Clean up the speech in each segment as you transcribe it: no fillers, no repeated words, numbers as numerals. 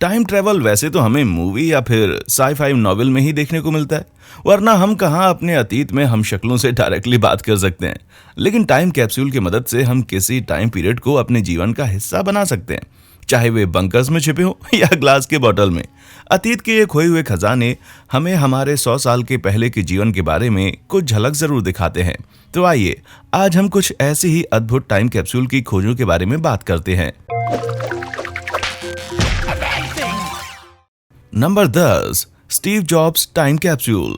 Time travel वैसे तो हमें मूवी या फिर साई-फाई नॉवेल में ही देखने को मिलता है, वरना हम कहाँ अपने अतीत में हम शक्लों से डायरेक्टली बात कर सकते हैं। लेकिन टाइम कैप्सूल की मदद से हम किसी टाइम पीरियड को अपने जीवन का हिस्सा बना सकते हैं, चाहे वे बंकर्स में छिपे हो या ग्लास के बॉटल में। अतीत के ये खोए हुए खजाने हमें हमारे 100 साल के पहले के जीवन के बारे में कुछ झलक जरूर दिखाते हैं। तो आइए आज हम कुछ ऐसी ही अद्भुत टाइम कैप्सूल की खोजों के बारे में बात करते हैं। Number 10, Steve jobs time capsule.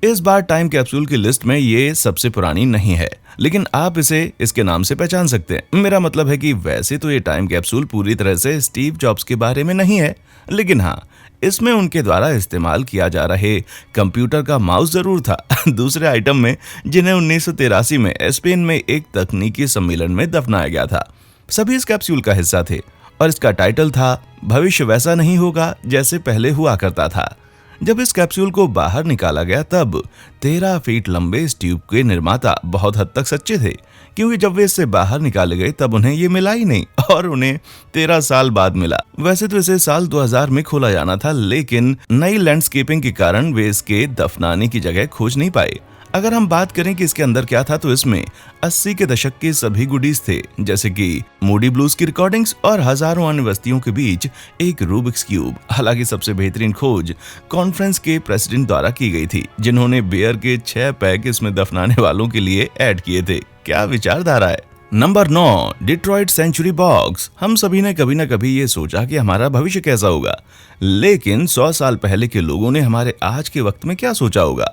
इस बार टाइम कैप्सूल की लिस्ट में ये सबसे पुरानी नहीं है, लेकिन आप इसे इसके नाम से पहचान सकते हैं। मेरा मतलब है कि वैसे तो ये टाइम कैप्सूल पूरी तरह से स्टीव जॉब्स के बारे में नहीं है, लेकिन हाँ, इसमें उनके द्वारा इस्तेमाल किया जा रहे कंप्यूटर का माउस जरूर था। दूसरे आइटम में, जिन्हें 1983 में स्पेन में एक तकनीकी सम्मेलन में दफनाया गया था, सभी इस कैप्सूल का हिस्सा थे और इसका टाइटल था भविष्य वैसा नहीं होगा जैसे पहले हुआ करता था। जब इस कैप्सूल को बाहर निकाला गया तब 13 फीट लंबे इस ट्यूब के निर्माता बहुत हद तक सच्चे थे, क्योंकि जब वे इससे बाहर निकाले गए तब उन्हें ये मिला ही नहीं और उन्हें 13 साल बाद मिला। वैसे तो इसे साल 2000 में खोला जाना था, लेकिन नई लैंडस्केपिंग के कारण वे इसके दफनाने की जगह खोज नहीं पाए। अगर हम बात करें कि इसके अंदर क्या था, तो इसमें 80 के दशक के सभी गुडीज थे, जैसे कि मूडी ब्लूज की रिकॉर्डिंग्स और हजारों अन्य वस्तियों के बीच एक रूबिक्स क्यूब। हालांकि सबसे बेहतरीन खोज कॉन्फ्रेंस के प्रेसिडेंट द्वारा की गई थी, जिन्होंने बियर के 6 पैक इसमें दफनाने वालों के लिए ऐड किए थे। क्या विचारधारा है। Number 9, Detroit century box. हम सभी ने कभी न कभी ये सोचा कि हमारा भविष्य कैसा होगा, लेकिन 100 साल पहले के लोगों ने हमारे आज के वक्त में क्या सोचा होगा?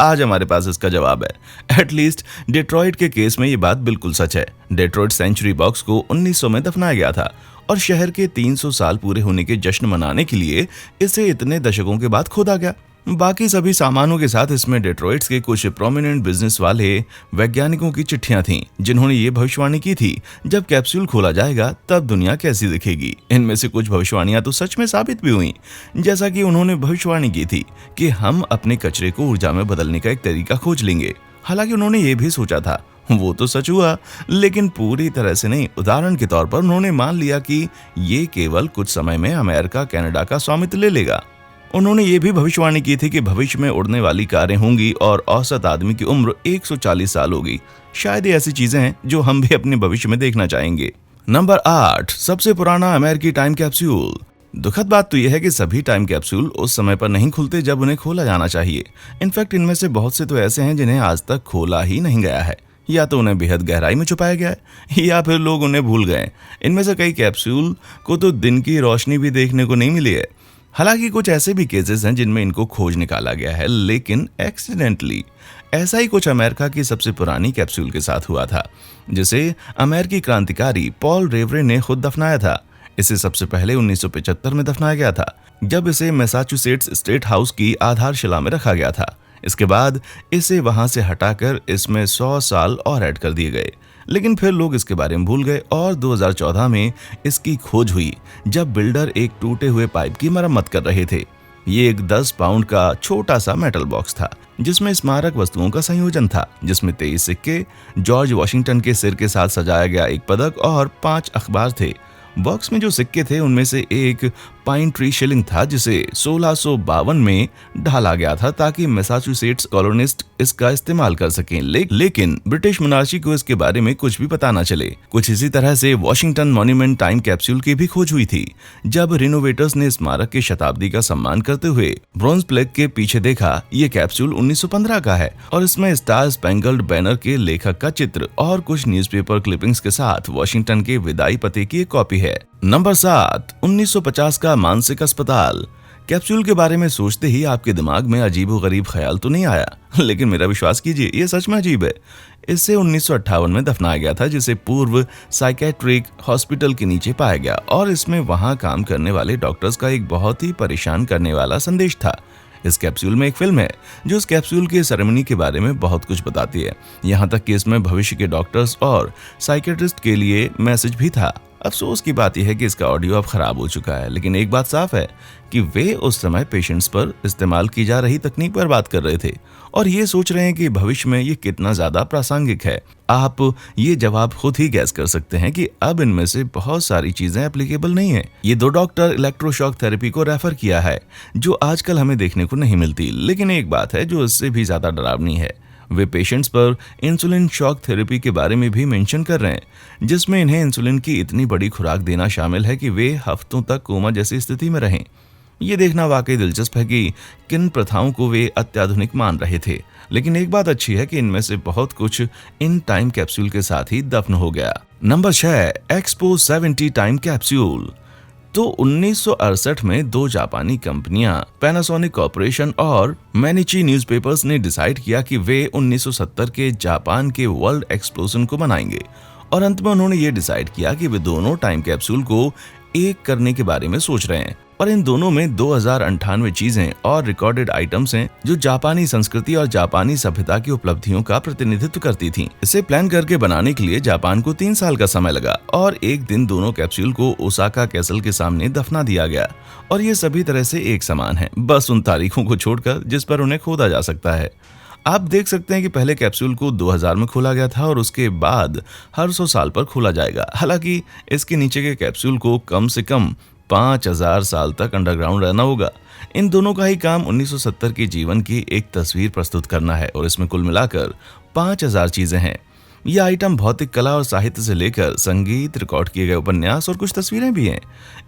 आज हमारे पास इसका जवाब है। एटलीस्ट डिट्रॉइट के केस में ये बात बिल्कुल सच है। डिट्रॉइट सेंचुरी बॉक्स को 1900 में दफनाया गया था और शहर के 300 साल पूरे होने के जश्न मनाने के लिए इसे इतने दशकों के बाद खोदा गया। बाकी सभी सामानों के साथ इसमें डेट्रॉइट्स के कुछ प्रोमिनेंट बिजनेस वाले वैज्ञानिकों की चिट्ठियां थीं, जिन्होंने ये भविष्यवाणी की थी जब कैप्सूल खोला जाएगा तब दुनिया कैसी दिखेगी। इनमें से कुछ भविष्यवाणियां तो सच में साबित भी हुई, जैसा कि उन्होंने भविष्यवाणी की थी कि हम अपने कचरे को ऊर्जा में बदलने का एक तरीका खोज लेंगे। हालांकि उन्होंने ये भी सोचा था, वो तो सच हुआ, लेकिन पूरी तरह से नहीं। उदाहरण के तौर पर उन्होंने मान लिया कि ये केवल कुछ समय में अमेरिका कनाडा का स्वामित्व ले लेगा। उन्होंने ये भी भविष्यवाणी की थी कि भविष्य में उड़ने वाली कारें होंगी और औसत आदमी की उम्र 140 साल होगी। शायद ये ऐसी चीजें हैं जो हम भी अपने भविष्य में देखना चाहेंगे। नंबर 8, सबसे पुराना अमेरिकी टाइम कैप्सूल। दुखद बात तो यह है कि सभी टाइम कैप्सूल उस समय पर नहीं खुलते जब उन्हें खोला जाना चाहिए। इनफैक्ट इनमें से बहुत से तो ऐसे हैं जिन्हें आज तक खोला ही नहीं गया है, या तो उन्हें बेहद गहराई में छुपाया गया है या फिर लोग उन्हें भूल गए। इनमें से कई कैप्सूल को तो दिन की रोशनी भी देखने को नहीं मिली है। हालांकि कुछ ऐसे भी केसेस हैं जिनमें इनको खोज निकाला गया है, लेकिन एक्सीडेंटली। ऐसा ही कुछ अमेरिका की सबसे पुरानी कैप्सूल के साथ हुआ था, जिसे अमेरिकी क्रांतिकारी पॉल रेवरे ने खुद दफनाया था। इसे सबसे पहले 1975 में दफनाया गया था, जब इसे मैसाचुसेट्स स्टेट हाउस की आधारशिला में रखा गया था। इसके बाद इसे वहां से हटाकर इसमें 100 साल और ऐड कर दिए गए, लेकिन फिर लोग इसके बारे में भूल गए और 2014 में इसकी खोज हुई, जब बिल्डर एक टूटे हुए पाइप की मरम्मत कर रहे थे। ये एक 10 पाउंड का छोटा सा मेटल बॉक्स था, जिसमें स्मारक वस्तुओं का संयोजन था, जिसमें 23 सिक्के, जॉर्ज वॉशिंगटन के सिर के साथ सजाया गया एक पदक और 5 अखबार थे। बॉक्स में जो सिक्के थे उनमें से एक पाइन ट्री शिलिंग था, जिसे 1652 में ढाला गया था ताकि मैसाचुसेट्स कॉलोनिस्ट इसका इस्तेमाल कर सकें। लेकिन ब्रिटिश मोनार्ची को इसके बारे में कुछ भी पता न चले। कुछ इसी तरह से वॉशिंगटन मॉन्यूमेंट टाइम कैप्सूल की भी खोज हुई थी, जब रिनोवेटर्स ने स्मारक की शताब्दी का सम्मान करते हुए ब्रॉन्ज प्लेक के पीछे देखा। ये कैप्सूल 1915 का है और इसमें स्टार स्पैंगल्ड बैनर के लेखक का चित्र और कुछ न्यूज़पेपर क्लिपिंग्स के साथ वॉशिंगटन के विदाई पते की एक कॉपी है। नंबर 7, 1950 का मानसिक अस्पताल। कैप्सूल के बारे में सोचते ही आपके दिमाग में अजीबोगरीब ख्याल तो नहीं आया, लेकिन मेरा विश्वास कीजिए, ये सच में अजीब है। इसे 1958 में दफनाया गया था, जिसे पूर्व साइकेट्रिक हॉस्पिटल के नीचे पाया गया और इसमें वहां काम करने वाले डॉक्टर्स का एक बहुत ही परेशान करने वाला संदेश था। इस कैप्सूल में एक फिल्म है जो इस कैप्सूल की सेरेमनी के बारे में बहुत कुछ बताती है, यहाँ तक कि इसमें भविष्य के डॉक्टर्स और साइकेट्रिस्ट के लिए मैसेज भी था। अफसोस की बात यह है कि इसका ऑडियो अब खराब हो चुका है, लेकिन एक बात साफ है कि वे उस समय पेशेंट्स पर इस्तेमाल की जा रही तकनीक पर बात कर रहे थे और ये सोच रहे हैं कि भविष्य में ये कितना ज्यादा प्रासंगिक है। आप ये जवाब खुद ही गैस कर सकते हैं कि अब इनमें से बहुत सारी चीजें एप्लीकेबल नहीं है। ये दो डॉक्टर इलेक्ट्रोशॉक थेरेपी को रेफर किया है, जो आजकल हमें देखने को नहीं मिलती, लेकिन एक बात है जो इससे भी ज्यादा डरावनी है। वे पेशेंट्स पर इंसुलिन शॉक थेरेपी के बारे में भी मेंशन कर रहे हैं, जिसमें इन्हें इंसुलिन की इतनी बड़ी खुराक देना शामिल है कि वे हफ्तों तक कोमा जैसी स्थिति में रहें। ये देखना वाकई दिलचस्प है कि किन प्रथाओं को वे अत्याधुनिक मान रहे थे, लेकिन एक बात अच्छी है कि इनमें से बहुत कुछ इन टाइम कैप्सूल के साथ ही दफन हो गया। Number 6, expo 70 time capsule. तो 1968 में दो जापानी कंपनियां पैनासोनिक कॉर्पोरेशन और मैनिची न्यूज़पेपर्स ने डिसाइड किया कि वे 1970 के जापान के वर्ल्ड एक्सप्लोजन को मनाएंगे और अंत में उन्होंने ये डिसाइड किया कि वे दोनों टाइम कैप्सूल को एक करने के बारे में सोच रहे हैं और इन दोनों में 2098 चीजें और रिकॉर्डेड आइटम्स हैं जो जापानी संस्कृति और जापानी सभ्यता की उपलब्धियों का प्रतिनिधित्व करती थीं। इसे प्लान करके बनाने के लिए जापान को 3 साल का समय लगा और एक दिन दोनों कैप्सूल को ओसाका कैसल के सामने दफना दिया गया और ये सभी तरह से एक समान है, बस उन तारीखों को छोड़कर जिस पर उन्हें खोदा जा सकता है। आप देख सकते हैं कि पहले कैप्सूल को 2000 में खोला गया था और उसके बाद हर 100 साल पर खोला जाएगा। हालांकि इसके नीचे के कैप्सूल को कम से कम 5000 साल तक अंडरग्राउंड रहना होगा। इन दोनों का ही काम 1970 के जीवन की एक तस्वीर प्रस्तुत करना है और इसमें कुल मिलाकर 5000 चीजें हैं। यह आइटम भौतिक कला और साहित्य से लेकर संगीत, रिकॉर्ड किए गए उपन्यास और कुछ तस्वीरें भी हैं।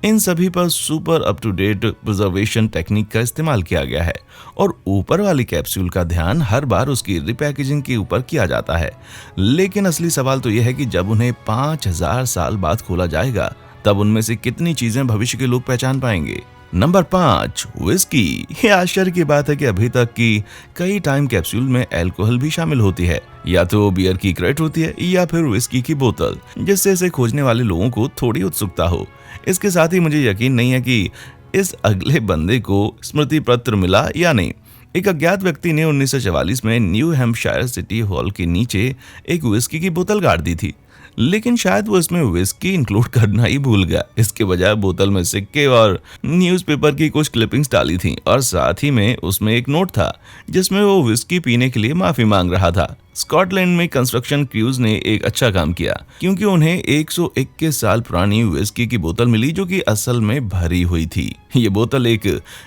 इन सभी पर super up to date preservation technique का इस्तेमाल किया गया है और ऊपर वाली कैप्सूल का ध्यान हर बार उसकी रिपैकेजिंग के ऊपर किया जाता है। लेकिन असली सवाल तो यह है कि जब उन्हें 5000 साल बाद खोला जाएगा तब उनमें से कितनी चीजें भविष्य के लोग पहचान पाएंगे। Number 5, whisky. ये आश्चर्य की बात है कि अभी तक की कई टाइम कैप्सूल में अल्कोहल भी शामिल होती है, या तो बियर की क्रेट होती है या फिर विस्की की बोतल, जिससे इसे खोजने वाले लोगों को थोड़ी उत्सुकता हो। इसके साथ ही मुझे यकीन नहीं है कि इस अगले बंदे को स्मृति पत्र मिला या नहीं। एक अज्ञात व्यक्ति ने 1944 में न्यू हैम्पशायर सिटी हॉल के नीचे एक विस्की की बोतल गाड़ दी थी, लेकिन शायद वो इसमें विस्की इंक्लूड करना ही भूल गया। इसके बजाय बोतल में सिक्के और न्यूज़पेपर की कुछ क्लिपिंग्स डाली थी और साथ ही में उसमें एक नोट था जिसमें वो विस्की पीने के लिए माफी मांग रहा था। स्कॉटलैंड में कंस्ट्रक्शन क्रूज ने एक अच्छा काम किया क्योंकि उन्हें 121 साल पुरानी विस्की की बोतल मिली जो कि असल में भरी हुई थी। ये बोतल एक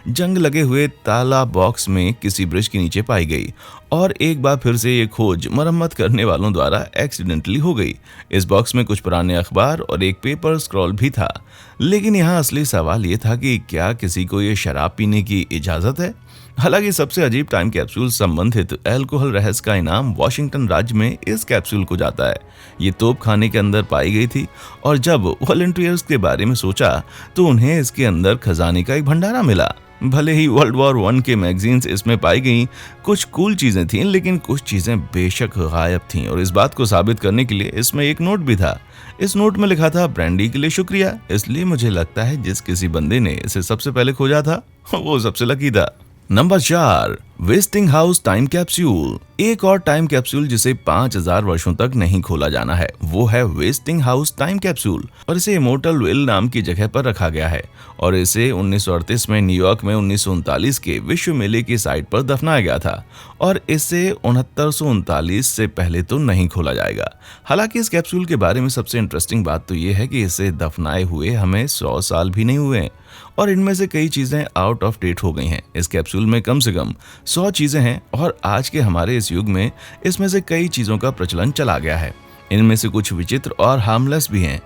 जंग लगे हुए ताला बॉक्स में किसी ब्रिज के नीचे पाई गई और एक बार फिर से ये खोज मरम्मत करने वालों द्वारा एक्सीडेंटली हो गई। इस बॉक्स में कुछ पुराने अखबार और एक पेपर स्क्रॉल भी था, लेकिन यहाँ असली सवाल ये था कि क्या किसी को ये शराब पीने की इजाजत है। हालांकि सबसे अजीब टाइम कैप्सूल संबंधित अल्कोहल रहस्य का इनाम वॉशिंगटन राज्य में इस कैप्सूल को जाता है। ये तोप खाने के अंदर पाई गई थी और जब वॉलंटियर्स के बारे में सोचा तो उन्हें इसके अंदर खजाने का एक भंडारा मिला। भले ही वर्ल्ड वॉर 1 के मैगजीन्स इसमें पाई गई कुछ कूल चीजें थीं, लेकिन कुछ चीजें बेशक गायब थीं और इस बात को साबित करने के लिए इसमें एक नोट भी था। इस नोट में लिखा था, ब्रांडी के लिए शुक्रिया। इसलिए मुझे लगता है जिस किसी बंदे ने इसे सबसे पहले खोजा था वो सबसे लकी था। Number 4, wasting house time capsule. एक और टाइम कैप्सूल जिसे 5000 वर्षों तक नहीं खोला जाना है वो है वेस्टिंग हाउस टाइम कैप्सूल और इसे इमोर्टल वेल नाम की जगह पर रखा गया है और इसे 1938 में न्यूयॉर्क में 1939 के विश्व मेले की साइट पर दफनाया गया था और इसे 6939 से पहले तो नहीं खोला जाएगा। हालांकि इस कैप्सूल के बारे में सबसे इंटरेस्टिंग बात तो ये है कि इसे दफनाए हुए हमें 100 साल भी नहीं हुए हैं और इनमें से कई चीजें आउट ऑफ डेट हो गई हैं। इस कैप्सूल में कम से कम 100 चीजें हैं और आज के हमारे इस युग में इसमें से कई चीजों का प्रचलन चला गया है। इनमें से कुछ विचित्र और हार्मलेस भी हैं,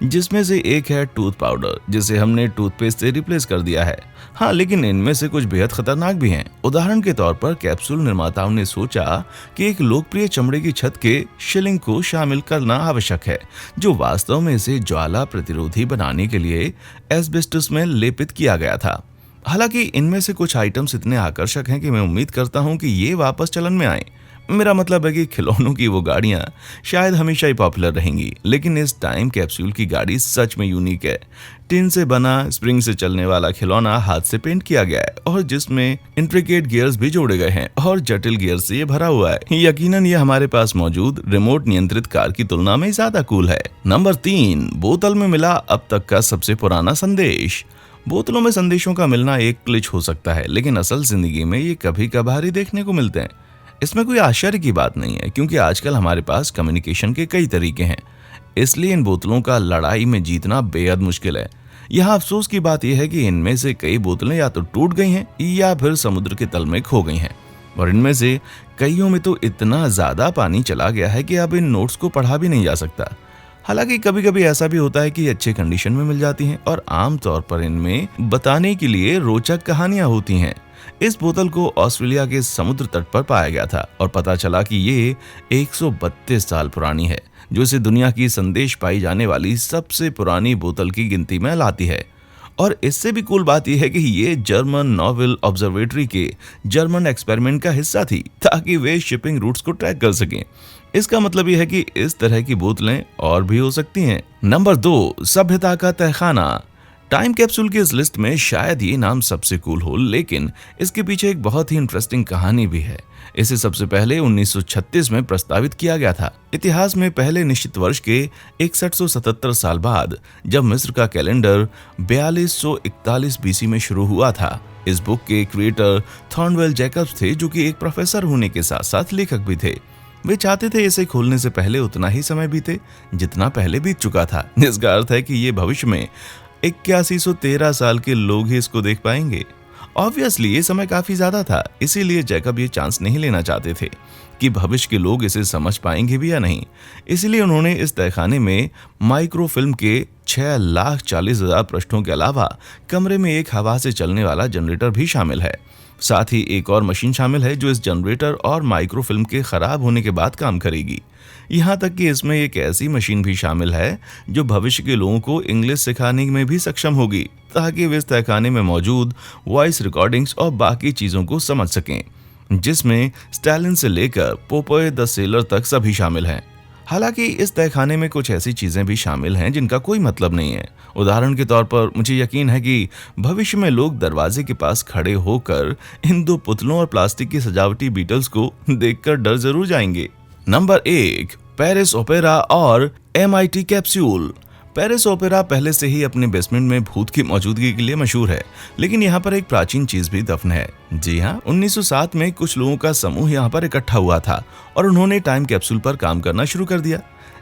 जिसमें से एक है टूथ पाउडर जिसे हमने टूथपेस्ट से रिप्लेस कर दिया है। हाँ, लेकिन इनमें से कुछ बेहद खतरनाक भी हैं। उदाहरण के तौर पर कैप्सूल निर्माताओं ने सोचा कि एक लोकप्रिय चमड़े की छत के शिलिंग को शामिल करना आवश्यक है, जो वास्तव में इसे ज्वाला प्रतिरोधी बनाने के लिए एस्बेस्टस में लेपित किया गया था। हालांकि इनमें से कुछ आइटम्स इतने आकर्षक हैं कि मैं उम्मीद करता हूं कि ये वापस चलन में आए। मेरा मतलब है कि खिलौनों की वो गाड़ियां शायद हमेशा ही पॉपुलर रहेंगी, लेकिन इस टाइम कैप्सूल की गाड़ी सच में यूनिक है। टिन से बना, स्प्रिंग से चलने वाला खिलौना हाथ से पेंट किया गया है और जिसमें इंट्रिकेट गियर्स भी जोड़े गए हैं और जटिल गियर से ये भरा हुआ है। यकीनन ये हमारे पास मौजूद रिमोट नियंत्रित कार की तुलना में ज्यादा कूल है। नंबर 3, बोतल में मिला अब तक का सबसे पुराना संदेश। बोतलों में संदेशों का मिलना एक क्लिच हो सकता है, लेकिन असल जिंदगी में ये कभी कभार ही देखने को मिलते हैं। इसमें कोई आश्चर्य की बात नहीं है, क्योंकि आजकल हमारे पास कम्युनिकेशन के कई तरीके हैं। इसलिए इन बोतलों का लड़ाई में जीतना बेहद मुश्किल है। यहाँ अफसोस की बात यह है कि इनमें से कई बोतलें या तो टूट गई हैं या फिर समुद्र के तल में खो गई हैं, और इनमें से कईयों में तो इतना ज्यादा पानी चला गया है कि अब इन नोट्स को पढ़ा भी नहीं जा सकता। हालांकि कभी कभी ऐसा भी होता है कि अच्छे कंडीशन में मिल जाती हैं और आमतौर पर इनमें बताने के लिए रोचक कहानियां होती हैं। इस बोतल को ऑस्ट्रेलिया के समुद्र तट पर पाया गया था और पता चला कि ये 132 साल पुरानी है, जो इसे दुनिया की संदेश पाई जाने वाली सबसे पुरानी बोतल की गिनती में लाती है। और इससे भी कूल बात यह है कि ये जर्मन नोवेल ऑब्जर्वेटरी के जर्मन एक्सपेरिमेंट का हिस्सा थी, ताकि वे शिपिंग रूट्स को ट्रैक कर सकें। इसका मतलब यह है कि इस तरह की बोतलें और भी हो सकती हैं। नंबर 2, सभ्यता का तहखाना। टाइम कैप्सूल की इस लिस्ट में शायद ये नाम सबसे कूल हो, लेकिन इसके पीछे एक बहुत ही इंटरेस्टिंग कहानी भी है। इसे सबसे पहले 1936 में प्रस्तावित किया गया था, इतिहास में पहले निश्चित वर्ष के 6177 साल बाद, जब मिस्र का कैलेंडर 4241 बीसी में शुरू हुआ था। इस बुक के क्रिएटर थॉर्नवेल जैकब्स थे, जो कि एक प्रोफेसर होने के साथ साथ लेखक भी थे। वे चाहते थे इसे खोलने से पहले उतना ही समय बीते जितना पहले बीत चुका था, जिसका अर्थ है कि ये भविष्य में 8113 साल के लोग ही इसको देख पाएंगे। ऑब्वियसली ये समय काफी ज्यादा था, इसीलिए जैकब ये चांस नहीं लेना चाहते थे कि भविष्य के लोग इसे समझ पाएंगे भी या नहीं। इसीलिए उन्होंने इस तहखाने में माइक्रोफिल्म के 6,40,000 पृष्ठों के अलावा कमरे में एक हवा से चलने वाला जनरेटर भी शामिल है। साथ ही एक और मशीन शामिल है जो इस जनरेटर और माइक्रोफिल्म के खराब होने के बाद काम करेगी। यहाँ तक कि इसमें एक ऐसी मशीन भी शामिल है जो भविष्य के लोगों को इंग्लिश सिखाने में भी सक्षम होगी, ताकि वे इस तहखाने में मौजूद वॉइस रिकॉर्डिंग्स और बाकी चीजों को समझ सकें, जिसमें स्टालिन से लेकर पोपोए द सेलर तक सभी शामिल हैं। हालांकि इस तहखाने में कुछ ऐसी चीजें भी शामिल हैं जिनका कोई मतलब नहीं है। उदाहरण के तौर पर मुझे यकीन है कि भविष्य में लोग दरवाजे के पास खड़े होकर इन 2 पुतलों और प्लास्टिक की सजावटी बीटल्स को देखकर डर जरूर जाएंगे। नंबर 1, पेरिस ओपेरा और MIT कैप्सूल। पेरिस ओपेरा पहले से ही अपने बेसमेंट में भूत की मौजूदगी के लिए मशहूर है, लेकिन यहाँ पर एक प्राचीन चीज भी दफन है। जी हाँ, 1907 में कुछ लोगों का समूह यहाँ पर इकट्ठा हुआ था और उन्होंने टाइम कैप्सूल पर काम करना शुरू कर दिया,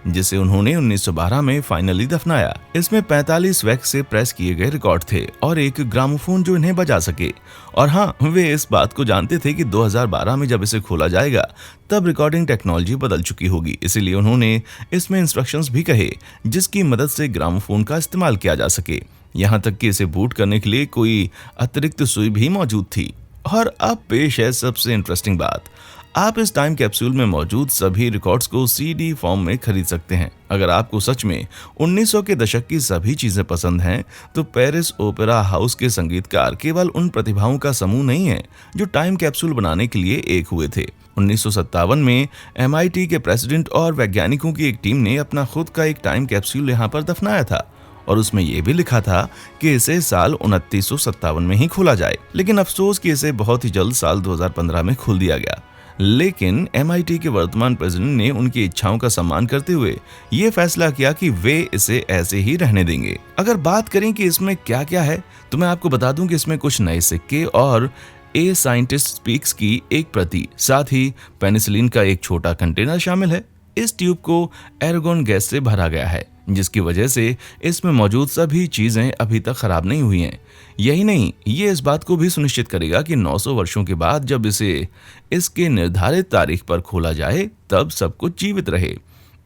जिसे उन्होंने 1912 में फाइनली दफनाया। इसमें 45 वैक्स से प्रेस किए गए रिकॉर्ड थे और एक ग्रामोफोन जो इन्हें बजा सके। और हाँ, वे इस बात को जानते थे कि 2012 में जब इसे खोला जाएगा तब रिकॉर्डिंग टेक्नोलॉजी बदल चुकी होगी, इसीलिए उन्होंने इसमें इंस्ट्रक्शंस भी कहे जिसकी मदद से ग्रामोफोन का इस्तेमाल किया जा सके। यहाँ तक कि इसे बूट करने के लिए कोई अतिरिक्त सुई भी मौजूद थी। और अब पेश है सबसे इंटरेस्टिंग बात। आप इस टाइम कैप्सूल में मौजूद सभी रिकॉर्ड्स को CD फॉर्म में खरीद सकते हैं। अगर आपको सच में 1900 के दशक की सभी चीजें पसंद हैं, तो पेरिस ओपेरा हाउस के संगीतकार केवल उन प्रतिभाओं का समूह नहीं है जो टाइम कैप्सूल बनाने के लिए एक हुए थे। 1957 में MIT के प्रेसिडेंट और वैज्ञानिकों की एक टीम ने अपना खुद का एक टाइम कैप्सूल यहाँ पर दफनाया था और उसमें यह भी लिखा था कि इसे साल 2957 में ही खोला जाए। लेकिन अफसोस कि इसे बहुत ही जल्द साल 2015 में खोल दिया गया। लेकिन MIT के वर्तमान प्रेसिडेंट ने उनकी इच्छाओं का सम्मान करते हुए ये फैसला किया कि वे इसे ऐसे ही रहने देंगे। अगर बात करें कि इसमें क्या क्या है, तो मैं आपको बता दूं कि इसमें कुछ नए सिक्के और ए साइंटिस्ट स्पीक्स की एक प्रति, साथ ही पेनिसिलिन का एक छोटा कंटेनर शामिल है। इस ट्यूब को एर्गोन गैस से भरा गया है, जिसकी वजह से इसमें मौजूद सभी चीजें अभी तक खराब नहीं हुई हैं। यही नहीं, ये इस बात को भी सुनिश्चित करेगा कि 900 वर्षों के बाद जब इसे इसके निर्धारित तारीख पर खोला जाए तब सब कुछ जीवित रहे।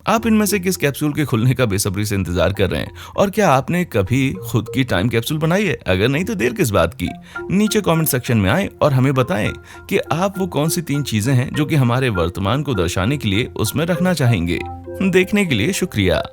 आप इनमें से किस कैप्सूल के खुलने का बेसब्री से इंतजार कर रहे हैं, और क्या आपने कभी खुद की टाइम कैप्सूल बनाई है? अगर नहीं तो देर किस बात की, नीचे कमेंट सेक्शन में आएं और हमें बताएं कि आप वो कौन सी 3 चीजें हैं जो कि हमारे वर्तमान को दर्शाने के लिए उसमें रखना चाहेंगे। देखने के लिए शुक्रिया।